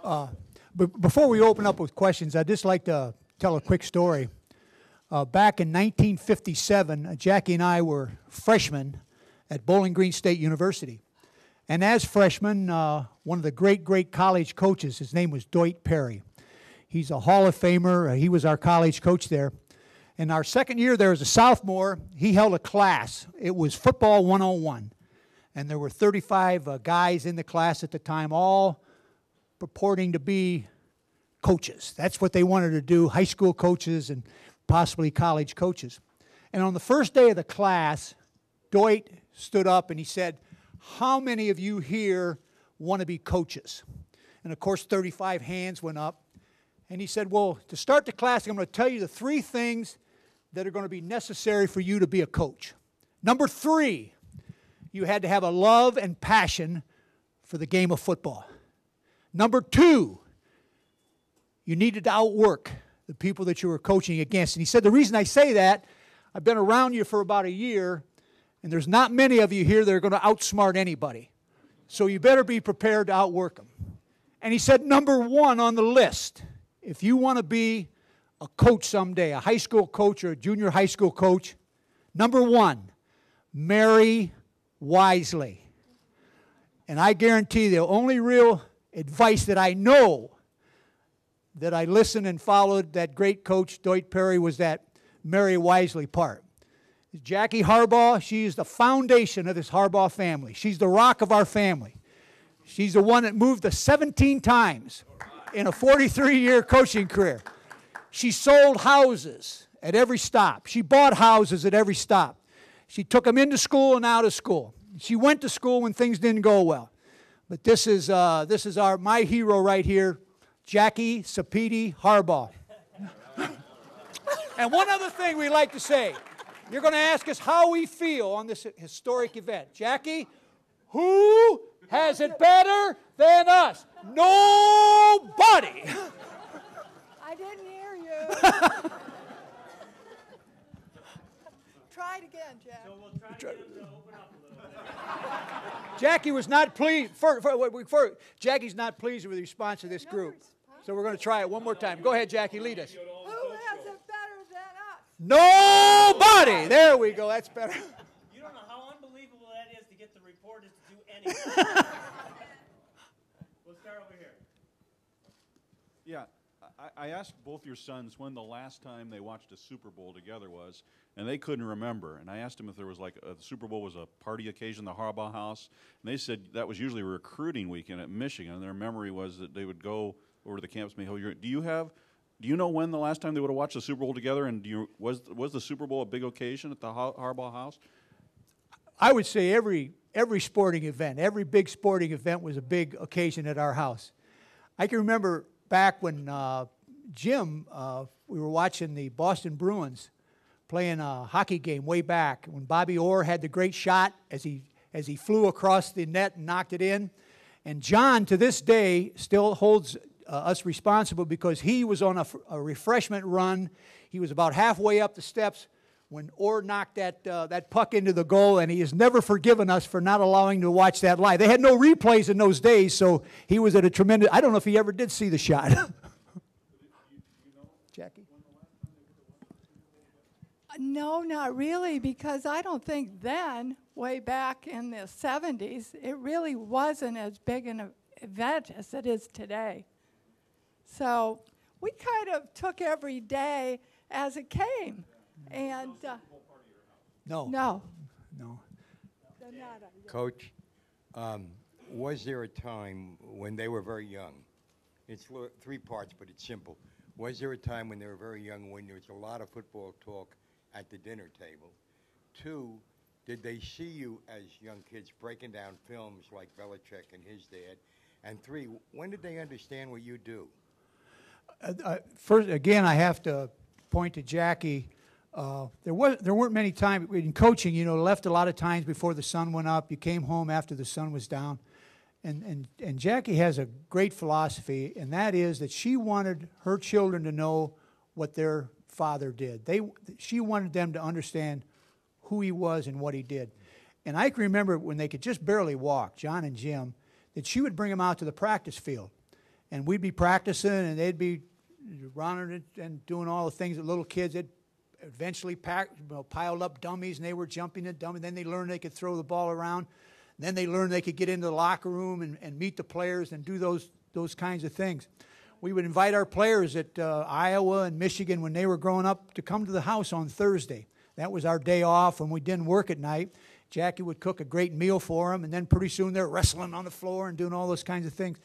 But before we open up with questions, I'd just like to tell a quick story. Back in 1957, Jackie and I were freshmen at Bowling Green State University. And as freshmen, one of the great college coaches, his name was Nhat Perry. He's a Hall of Famer. He was our college coach there. In our second year there as a sophomore, he held a class. It was Football 101. And there were 35 guys in the class at the time, all purporting to be coaches. That's what they wanted to do, high school coaches and possibly college coaches. And on the first day of the class, Nhat stood up and he said, "How many of you here want to be coaches?" And of course, 35 hands went up. And he said, "Well, to start the class, I'm going to tell you the 3 things that are going to be necessary for you to be a coach. Number 3, you had to have a love and passion for the game of football. Number 2, you needed to outwork the people that you were coaching against." And he said, "The reason I say that, I've been around you for about a year, and there's not many of you here that are going to outsmart anybody. So you better be prepared to outwork them." And he said, "Number 1 on the list, if you want to be a coach someday, a high school coach or a junior high school coach, number 1, marry wisely." And I guarantee the only real advice that I know that I listened and followed that great coach, Nhat Perry, was that marry wisely part. Jackie Harbaugh, she is the foundation of this Harbaugh family. She's the rock of our family. She's the one that moved us 17 times in a 43-year coaching career. She sold houses at every stop. She bought houses at every stop. She took them into school and out of school. She went to school when things didn't go well. But this is my hero right here, Jackie Sapiti Harbaugh. And one other thing we like to say, you're going to ask us how we feel on this historic event. Jackie, who has it better than us? Nobody. I didn't hear you. Try it again, Jack. So we'll try to get him to open up a little bit. Jackie was not pleased. Jackie's not pleased with the response of this group. So we're going to try it one more time. Go ahead, Jackie, lead us. Who has it better than us? Nobody. There we go. That's better. You don't know how unbelievable that is to get the reporters to do anything. We'll start over here. Yeah, I asked both your sons when the last time they watched a Super Bowl together was, and they couldn't remember. And I asked them if there was like the Super Bowl was a party occasion, the Harbaugh house, and they said that was usually a recruiting weekend at Michigan. And their memory was that they would go over to the campus. Do you know when the last time they would have watched the Super Bowl together? And was the Super Bowl a big occasion at the Harbaugh house? I would say every sporting event, every big sporting event was a big occasion at our house. I can remember back when Jim, we were watching the Boston Bruins playing a hockey game way back when Bobby Orr had the great shot as he flew across the net and knocked it in. And John, to this day, still holds us responsible because he was on a refreshment run. He was about halfway up the steps when Orr knocked that puck into the goal, and he has never forgiven us for not allowing to watch that live. They had no replays in those days, so he was at a tremendous... I don't know if he ever did see the shot. Jackie? No, not really, because I don't think then, way back in the 70s, it really wasn't as big an event as it is today. So we kind of took every day as it came. And No. Coach, was there a time when they were very young? It's 3 parts, but it's simple. Was there a time when they were very young when there was a lot of football talk at the dinner table? 2, did they see you as young kids breaking down films like Belichick and his dad? And 3, when did they understand what you do? First, again, I have to point to Jackie. There weren't many times in coaching. You know, left a lot of times before the sun went up. You came home after the sun was down, and Jackie has a great philosophy, and that is that she wanted her children to know what their father did. She wanted them to understand who he was and what he did. And I can remember when they could just barely walk, John and Jim, that she would bring them out to the practice field. And we'd be practicing, and they'd be running and doing all the things that little kids had eventually piled up dummies, and they were jumping at dummies. Then they learned they could throw the ball around. Then they learned they could get into the locker room and meet the players and do those kinds of things. We would invite our players at Iowa and Michigan when they were growing up to come to the house on Thursday. That was our day off when we didn't work at night. Jackie would cook a great meal for them, and then pretty soon they're wrestling on the floor and doing all those kinds of things.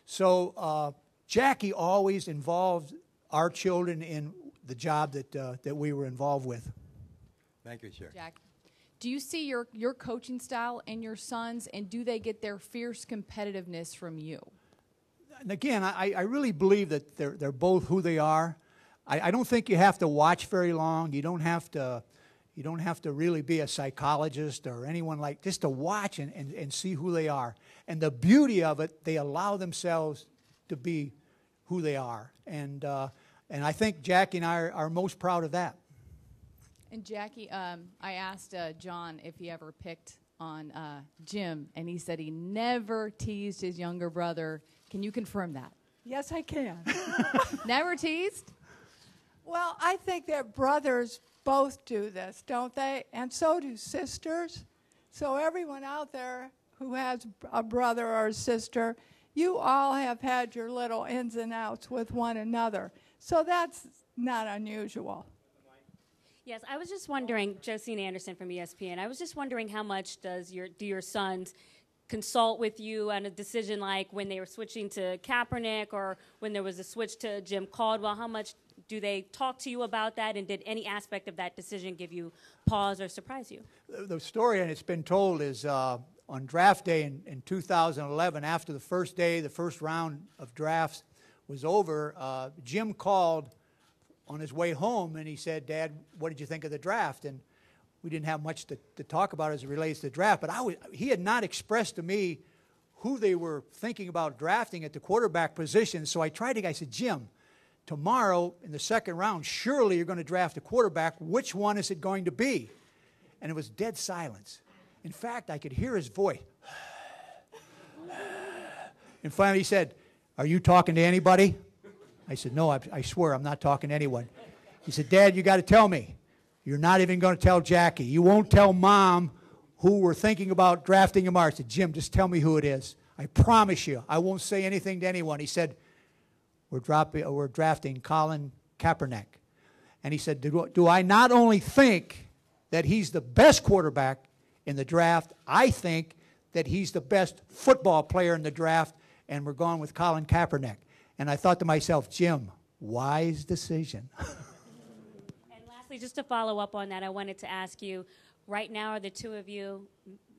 So Jackie always involved our children in the job that we were involved with. Thank you, sir. Jack, do you see your coaching style in your sons, and do they get their fierce competitiveness from you? And again, I really believe that they're both who they are. I don't think you have to watch very long. You don't have to really be a psychologist or anyone like, just to watch and see who they are. And the beauty of it, they allow themselves to be who they are. And I think Jackie and I are most proud of that. And Jackie, I asked John if he ever picked on Jim, and he said he never teased his younger brother. Can you confirm that? Yes, I can. Never teased? Well, I think that brothers both do this, don't they? And so do sisters. So everyone out there who has a brother or a sister, you all have had your little ins and outs with one another. So that's not unusual. Yes, I was just wondering, Josine Anderson from ESPN, I was just wondering how much do your sons consult with you on a decision like when they were switching to Kaepernick or when there was a switch to Jim Caldwell? How much do they talk to you about that, and did any aspect of that decision give you pause or surprise you? The story, and it's been told, is on draft day in 2011, after the first day, the first round of drafts was over, Jim called on his way home, and he said, "Dad, what did you think of the draft?" And we didn't have much to talk about as it relates to the draft, but he had not expressed to me who they were thinking about drafting at the quarterback position. So I said, "Jim, tomorrow in the second round, surely you're going to draft a quarterback. Which one is it going to be?" And it was dead silence. In fact, I could hear his voice. And finally he said, "Are you talking to anybody?" I said, "No, I swear I'm not talking to anyone." He said, "Dad, you got to tell me. You're not even going to tell Jackie. You won't tell Mom who we're thinking about drafting tomorrow." I said, "Jim, just tell me who it is. I promise you, I won't say anything to anyone." He said, we're drafting Colin Kaepernick." And he said, do I not only think that he's the best quarterback in the draft, I think that he's the best football player in the draft, and we're going with Colin Kaepernick. And I thought to myself, Jim, wise decision. And lastly, just to follow up on that, I wanted to ask you, right now are the two of you,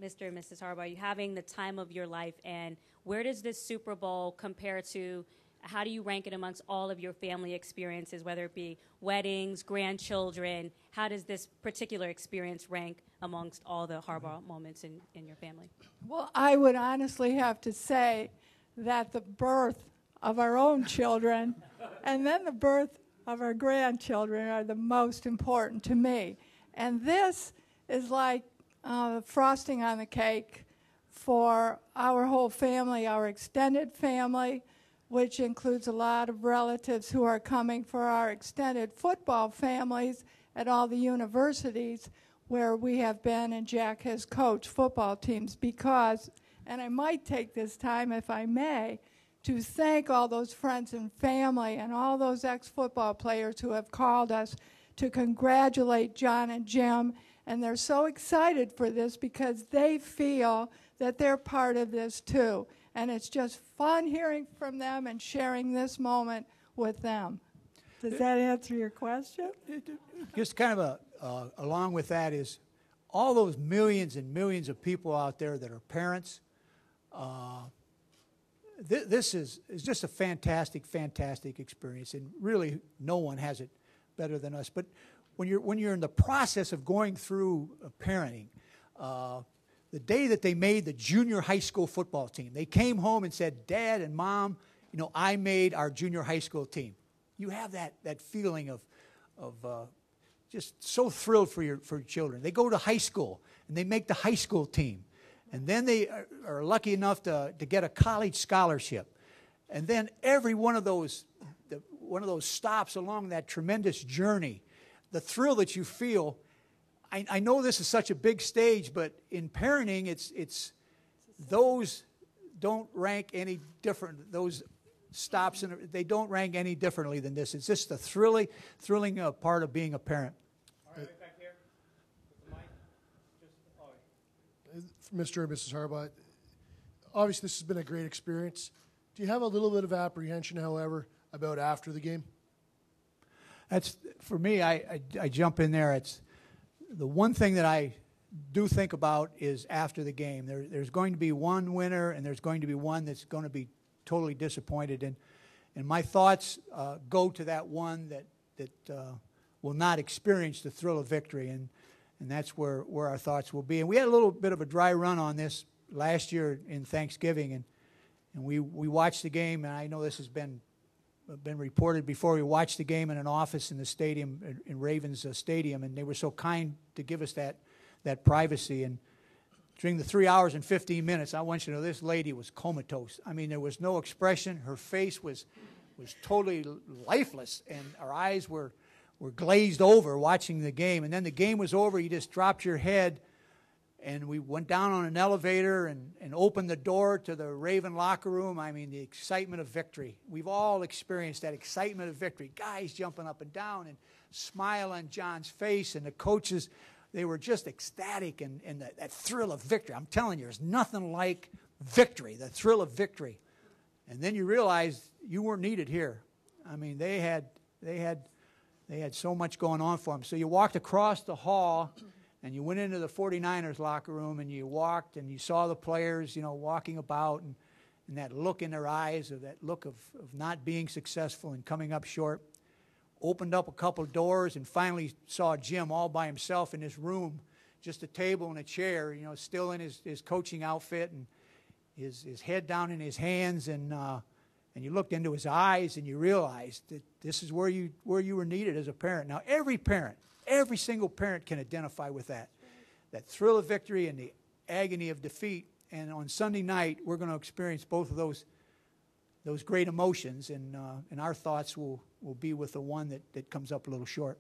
Mr. and Mrs. Harbaugh, are you having the time of your life, and where does this Super Bowl compare to, how do you rank it amongst all of your family experiences, whether it be weddings, grandchildren? How does this particular experience rank amongst all the Harbaugh moments in your family? Well, I would honestly have to say that the birth of our own children and then the birth of our grandchildren are the most important to me. And this is like frosting on the cake for our whole family, our extended family, which includes a lot of relatives who are coming for our extended football families at all the universities where we have been and Jack has coached football teams, because, and I might take this time, if I may, to thank all those friends and family and all those ex-football players who have called us to congratulate John and Jim. And they're so excited for this because they feel that they're part of this too. And it's just fun hearing from them and sharing this moment with them. Does that answer your question? Just kind of along with that is all those millions and millions of people out there that are parents. This is just a fantastic, fantastic experience, and really no one has it better than us. But when you're in the process of going through parenting, the day that they made the junior high school football team, they came home and said, "Dad and Mom, I made our junior high school team." You have that feeling of just so thrilled for your children. They go to high school and they make the high school team, and then they are lucky enough to get a college scholarship. And then every one of those stops along that tremendous journey, the thrill that you feel. I know this is such a big stage, but in parenting, it's those don't rank any different. Those stops, they don't rank any differently than this. It's just the thrilling part of being a parent. All right, back here. With the mic. Mr. and Mrs. Harbaugh, obviously this has been a great experience. Do you have a little bit of apprehension, however, about after the game? That's, for me, I jump in there. It's the one thing that I do think about is after the game. There's going to be one winner, and there's going to be one that's going to be totally disappointed. And my thoughts go to that one that will not experience the thrill of victory, and that's where our thoughts will be. And we had a little bit of a dry run on this last year in Thanksgiving, and we watched the game, and I know this has been reported before. We watched the game in an office in the stadium, in Ravens Stadium, and they were so kind to give us that privacy. And during the 3 hours and 15 minutes, I want you to know this lady was comatose. I mean, there was no expression. Her face was totally lifeless, and her eyes were glazed over watching the game. And then the game was over. You just dropped your head, and we went down on an elevator and opened the door to the Raven locker room. I mean, the excitement of victory. We've all experienced that excitement of victory. Guys jumping up and down and smile on John's face, and the coaches, they were just ecstatic and that thrill of victory. I'm telling you, there's nothing like victory, the thrill of victory. And then you realize you weren't needed here. I mean, they had so much going on for them. So you walked across the hall, and you went into the 49ers locker room, and you walked, and you saw the players, walking about, and that look in their eyes, of that look of not being successful and coming up short. Opened up a couple of doors and finally saw Jim all by himself in his room, just a table and a chair, still in his coaching outfit, and his head down in his hands, and you looked into his eyes, and you realized that this is where you were needed as a parent. Now, every single parent can identify with that thrill of victory and the agony of defeat. And on Sunday night, we're going to experience both of those great emotions, and our thoughts will be with the one that comes up a little short.